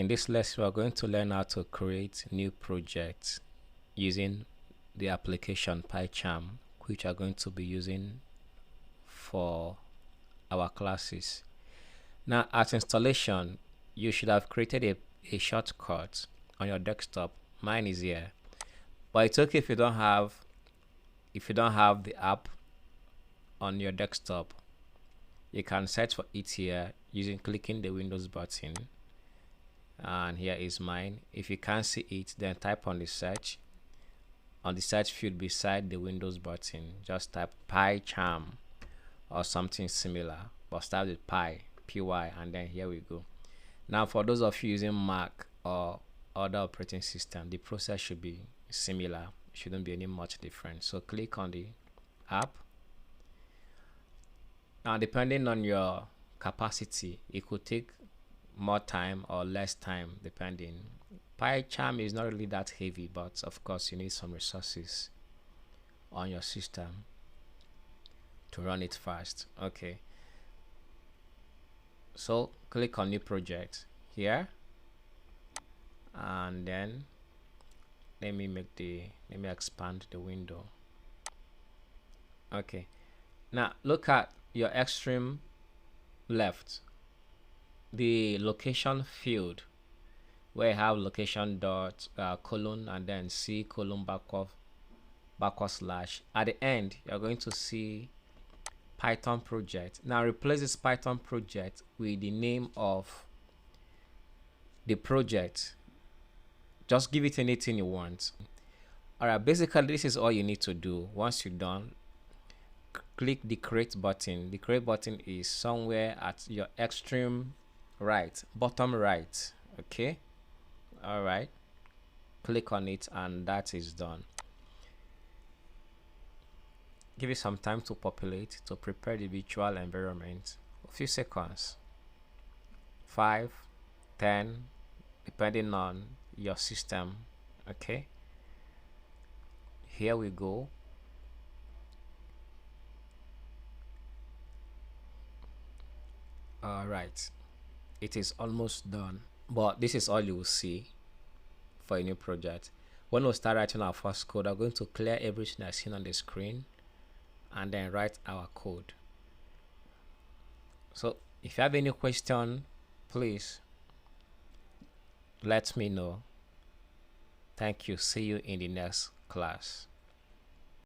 In this lesson, we are going to learn how to create new projects using the application PyCharm, which we are going to be using for our classes. Now, at installation, you should have created a shortcut on your desktop. Mine is here, but it's okay if you don't have the app on your desktop. You can search for it here using clicking the Windows button, and here is mine. If you can't see it, then type on the search field beside the Windows button. Just type PyCharm or something similar, but start with py, and then here we go. Now, for those of you using Mac or other operating system, the process should be similar. It shouldn't be any much different. So click on the app. Now, depending on your capacity, it could take more time or less time depending. PyCharm is not really that heavy, but of course you need some resources on your system to run it fast. Okay, so click on new project here, and then let me expand the window. Okay, now look at your extreme left, the location field, where you have location dot colon and then C colon backward slash. At the end, you're going to see Python project. Now replace this Python project with the name of the project. Just give it anything you want. Alright, basically this is all you need to do. Once you're done, click the create button. The create button is somewhere at your extreme right, bottom right. Okay, all right, click on it and that is done. Give it some time to populate, to prepare the virtual environment. A few seconds, 5, 10, depending on your system. Okay, here we go. All right, it is almost done, but this is all you will see for a new project. When we start writing our first code, I'm going to clear everything that's seen on the screen and then write our code. So if you have any question, please let me know. Thank you. See you in the next class.